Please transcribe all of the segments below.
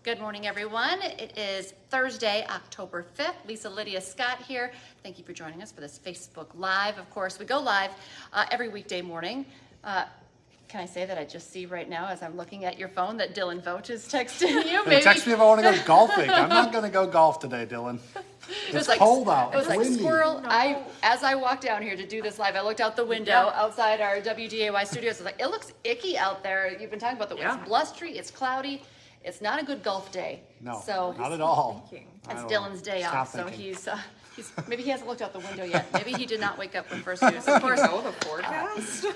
Good morning, everyone. It is Thursday, October 5th. Lisa, Lydia, Scott here. Thank you for joining us for this Facebook Live. Of course, we go live every weekday morning. Can I say that I just see right now as I'm looking at your phone that Dylan Vogt is texting you? Hey, text me if I want to go golfing. I'm not going to go golf today, Dylan. It's like, cold out. It was like windy. squirrel. As I walked down here to do this live, I looked out the window outside our WDAY studios. I was like, it looks icky out there. You've been talking about it's blustery, it's cloudy. It's not a good golf day. No, so not at all. That's Dylan's day off, so he's maybe he hasn't looked out the window yet. Maybe he did not wake up when first news. Of course, the forecast.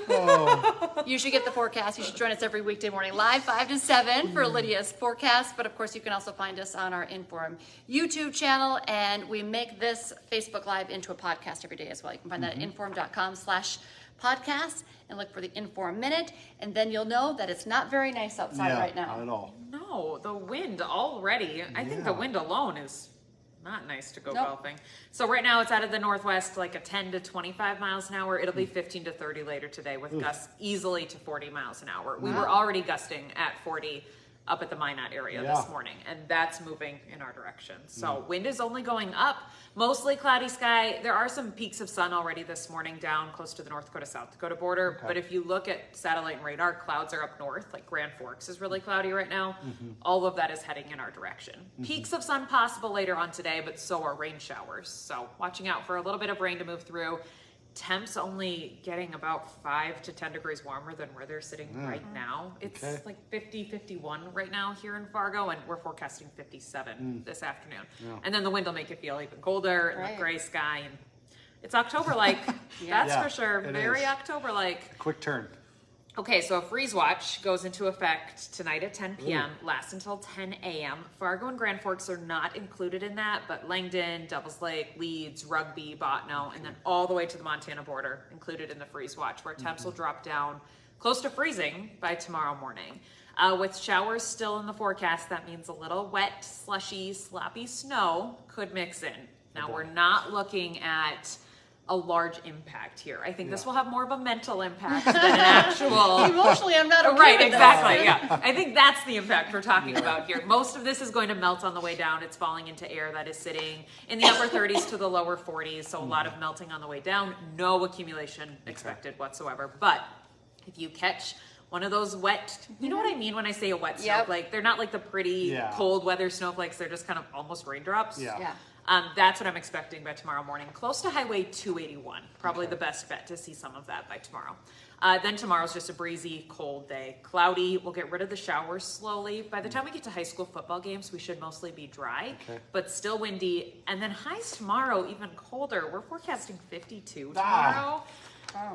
You should get the forecast. You should join us every weekday morning live 5 to 7 for Lydia's forecast. But of course, you can also find us on our Inform YouTube channel, and we make this Facebook Live into a podcast every day as well. You can find that at inform.com/podcast and look for the Inform Minute, and then you'll know that it's not very nice outside right now. Not at all. No, the wind already. I think the wind alone is not nice to go golfing. So right now it's out of the northwest, like a 10 to 25 miles an hour. It'll be 15 to 30 later today with gusts easily to 40 miles an hour. We were already gusting at 40 up at the Minot area this morning, and that's moving in our direction. So wind is only going up, mostly cloudy sky. There are some peaks of sun already this morning down close to the North Dakota, South Dakota border. But if you look at satellite and radar, clouds are up north, like Grand Forks is really cloudy right now. All of that is heading in our direction. Peaks of sun possible later on today, but so are rain showers. So watching out for a little bit of rain to move through. Temps only getting about 5 to 10 degrees warmer than where they're sitting right now. It's like 50, 51 right now here in Fargo, and we're forecasting 57 this afternoon. And then the wind will make it feel even colder and the gray sky. And it's October-like, that's for sure. Very October-like. Quick turn. Okay, so a freeze watch goes into effect tonight at 10 p.m., lasts until 10 a.m. Fargo and Grand Forks are not included in that, but Langdon, Devils Lake, Leeds, Rugby, Bottineau, and then all the way to the Montana border included in the freeze watch, where temps will drop down close to freezing by tomorrow morning. With showers still in the forecast, that means a little wet, slushy, sloppy snow could mix in. Now, we're not looking at a large impact here. I think this will have more of a mental impact than an actual. Emotionally, I'm not okay right. with Exactly. this. Yeah. I think that's the impact we're talking about here. Most of this is going to melt on the way down. It's falling into air that is sitting in the upper 30s to the lower 40s. So a lot of melting on the way down. No accumulation expected whatsoever. But if you catch one of those wet, you know what I mean when I say a wet snowflake? They're not like the pretty cold weather snowflakes. They're just kind of almost raindrops. That's what I'm expecting by tomorrow morning. Close to Highway 281. Probably the best bet to see some of that by tomorrow. Then tomorrow's just a breezy, cold day. Cloudy. We'll get rid of the showers slowly. By the time we get to high school football games, we should mostly be dry, but still windy. And then highs tomorrow, even colder. We're forecasting 52 tomorrow.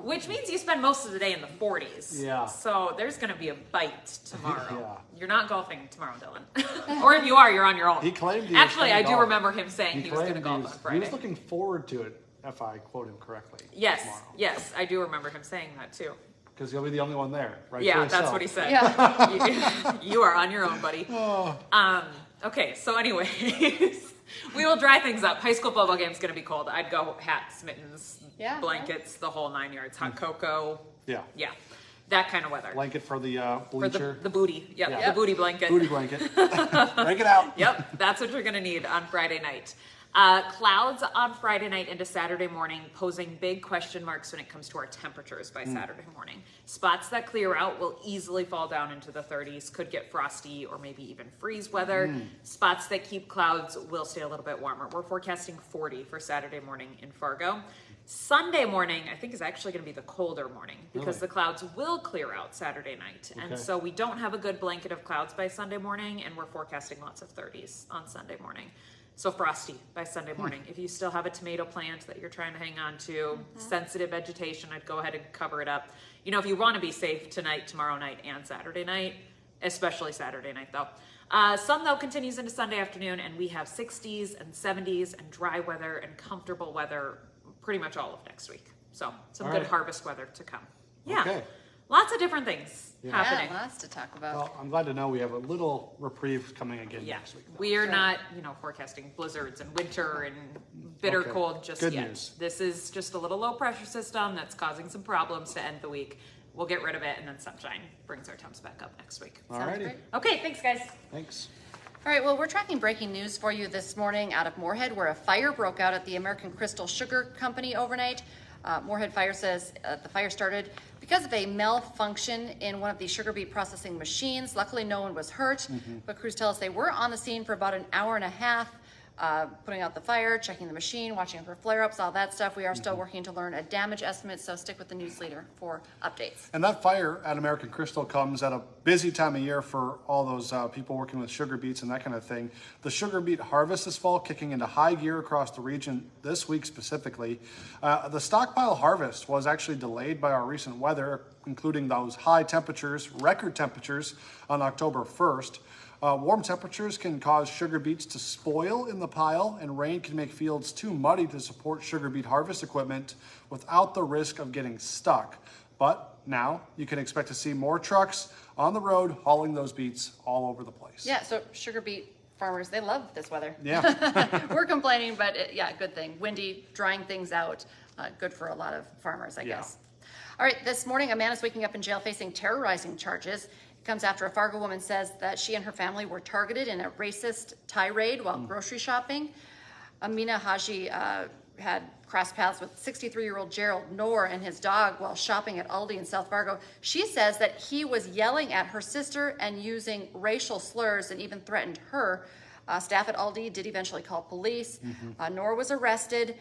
Which means you spend most of the day in the 40s. So there's going to be a bite tomorrow. You're not golfing tomorrow, Dylan. Or if you are, you're on your own. He claimed he Actually, was I gonna do golf. remember him saying he was going to golf on Friday. He was looking forward to it, if I quote him correctly. Yes, yes, I do remember him saying that too. Because you'll be the only one there, right? Yeah, that's what he said. You are on your own, buddy. Okay, so anyways, we will dry things up. High school football game is going to be cold. I'd go hats, mittens, blankets, the whole 9 yards. Hot cocoa. Yeah, that kind of weather. Blanket for the bleacher. For the booty. The booty blanket. Booty blanket. Break it out. Yep, that's what you're going to need on Friday night. Clouds on Friday night into Saturday morning, posing big question marks when it comes to our temperatures by Saturday morning. Spots that clear out will easily fall down into the 30s, could get frosty or maybe even freeze weather. Spots that keep clouds will stay a little bit warmer. We're forecasting 40 for Saturday morning in Fargo. Sunday morning, I think, is actually going to be the colder morning because the clouds will clear out Saturday night. And so we don't have a good blanket of clouds by Sunday morning, and we're forecasting lots of 30s on Sunday morning. So frosty by Sunday morning. If you still have a tomato plant that you're trying to hang on to, sensitive vegetation, I'd go ahead and cover it up. You know, if you want to be safe tonight, tomorrow night, and Saturday night, especially Saturday night though. Sun though continues into Sunday afternoon, and we have 60s and 70s and dry weather and comfortable weather pretty much all of next week. So some good harvest weather to come. Lots of different things happening. Yeah, lots to talk about. Well, I'm glad to know we have a little reprieve coming again next week. We are not, forecasting blizzards and winter and bitter cold just yet. News. This is just a little low pressure system that's causing some problems to end the week. We'll get rid of it, and then sunshine brings our temps back up next week. All righty. Okay, thanks, guys. Thanks. All right, well, we're tracking breaking news for you this morning out of Moorhead, where a fire broke out at the American Crystal Sugar Company overnight. Moorhead Fire says the fire started because of a malfunction in one of the sugar beet processing machines. Luckily, no one was hurt, but crews tell us they were on the scene for about an hour and a half, putting out the fire, checking the machine, watching for flare-ups, all that stuff. We are still working to learn a damage estimate, so stick with the news leader for updates. And that fire at American Crystal comes at a busy time of year for all those people working with sugar beets and that kind of thing. The sugar beet harvest this fall kicking into high gear across the region this week specifically. The stockpile harvest was actually delayed by our recent weather, including those high temperatures, record temperatures on October 1st. Warm temperatures can cause sugar beets to spoil in the pile, and rain can make fields too muddy to support sugar beet harvest equipment without the risk of getting stuck. But now you can expect to see more trucks on the road hauling those beets all over the place. Yeah, so sugar beet farmers, they love this weather. Yeah. We're complaining, but yeah, good thing. Windy, drying things out, good for a lot of farmers, I guess. All right, this morning, a man is waking up in jail facing terrorizing charges. It comes after a Fargo woman says that she and her family were targeted in a racist tirade while grocery shopping. Amina Haji had crossed paths with 63-year-old Gerald Knorr and his dog while shopping at Aldi in South Fargo. She says that he was yelling at her sister and using racial slurs and even threatened her. Staff at Aldi did eventually call police. Knorr was arrested.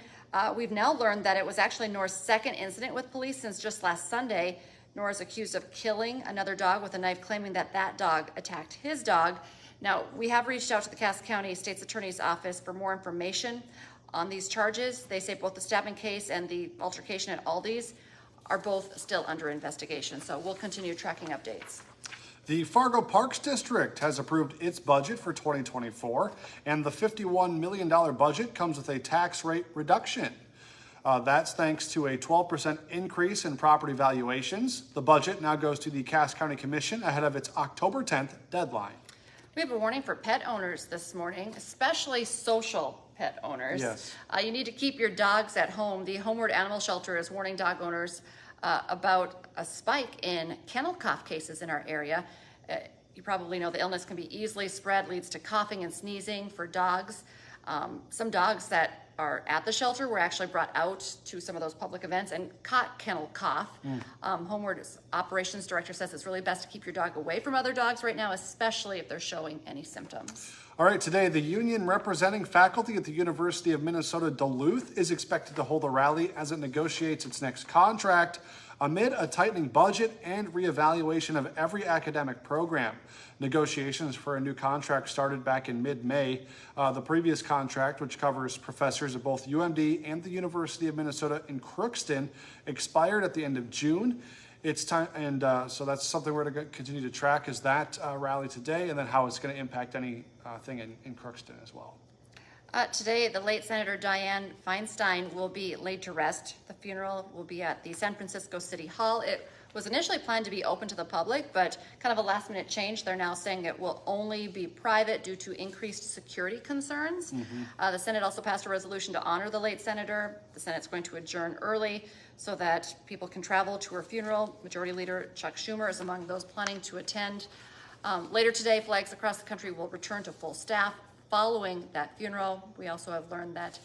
We've now learned that it was actually Knorr's second incident with police since just last Sunday. Knorr is accused of killing another dog with a knife, claiming that that dog attacked his dog. Now, we have reached out to the Cass County State's Attorney's Office for more information on these charges. They say both the stabbing case and the altercation at Aldi's are both still under investigation, so we'll continue tracking updates. The Fargo Parks District has approved its budget for 2024, and the $51 million budget comes with a tax rate reduction. That's thanks to a 12% increase in property valuations. The budget now goes to the Cass County Commission ahead of its October 10th deadline. We have a warning for pet owners this morning, especially social pet owners. Yes. You need to keep your dogs at home. The Homeward Animal Shelter is warning dog owners about a spike in kennel cough cases in our area. You probably know the illness can be easily spread, leads to coughing and sneezing for dogs. Some dogs that are at the shelter were actually brought out to some of those public events and caught kennel cough. Homeward's operations director says it's really best to keep your dog away from other dogs right now, especially if they're showing any symptoms. All right, today the union representing faculty at the University of Minnesota Duluth is expected to hold a rally as it negotiates its next contract amid a tightening budget and reevaluation of every academic program. Negotiations for a new contract started back in mid-May. The previous contract, which covers professors at both UMD and the University of Minnesota in Crookston, expired at the end of June. It's time, and so that's something we're going to continue to track, is that rally today, and then how it's going to impact anything in Crookston as well. Today, the late Senator Dianne Feinstein will be laid to rest. The funeral will be at the San Francisco City Hall. It was initially planned to be open to the public, but kind of a last-minute change. They're now saying it will only be private due to increased security concerns. The Senate also passed a resolution to honor the late senator. The Senate's going to adjourn early so that people can travel to her funeral. Majority Leader Chuck Schumer is among those planning to attend. Later today, flags across the country will return to full staff. Following that funeral, we also have learned that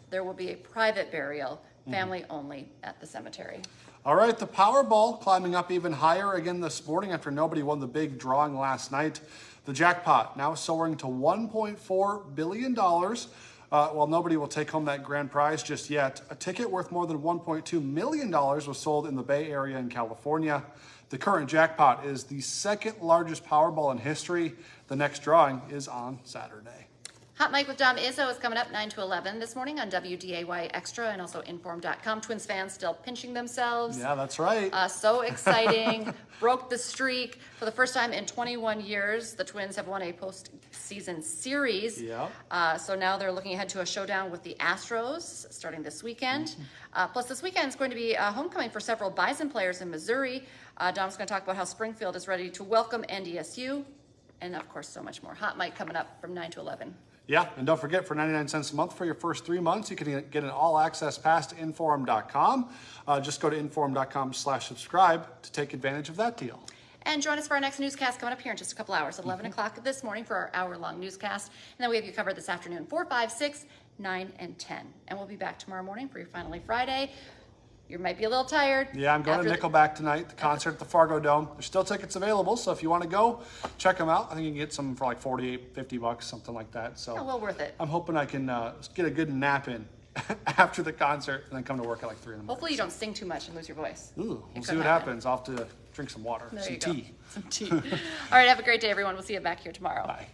there will be a private burial, family only, at the cemetery. All right, the Powerball climbing up even higher again this morning after nobody won the big drawing last night. The jackpot now soaring to $1.4 billion. While nobody will take home that grand prize just yet, a ticket worth more than $1.2 million was sold in the Bay Area in California. The current jackpot is the second largest Powerball in history. The next drawing is on Saturday. Hot Mike with Dom Izzo is coming up 9 to 11 this morning on WDAY Extra and also Inform.com. Twins fans still pinching themselves. Yeah, that's right. So exciting. Broke the streak. For the first time in 21 years, the Twins have won a postseason series. Yeah. So now they're looking ahead to a showdown with the Astros starting this weekend. Plus, this weekend is going to be a homecoming for several Bison players in Missouri. Dom's going to talk about how Springfield is ready to welcome NDSU. And, of course, so much more. Hot Mike coming up from 9 to 11. Yeah, and don't forget, for 99 cents a month for your first 3 months, you can get an all-access pass to Inform.com. Just go to Inform.com/subscribe to take advantage of that deal. And join us for our next newscast coming up here in just a couple hours, 11 o'clock this morning for our hour-long newscast. And then we have you covered this afternoon, 4, 5, 6, 9, and 10. And we'll be back tomorrow morning for your Finally Friday. You might be a little tired. Yeah, I'm going to Nickelback tonight, the concert at the Fargo Dome. There's still tickets available, so if you want to go, check them out. I think you can get some for like $48, $50, something like that. So Yeah, well worth it. I'm hoping I can get a good nap in after the concert and then come to work at like 3 in the morning. Hopefully you don't sing too much and lose your voice. Ooh, we'll see could what happen. happens. I'll have to drink some water, There some you go. tea. Some tea. All right, have a great day, everyone. We'll see you back here tomorrow. Bye.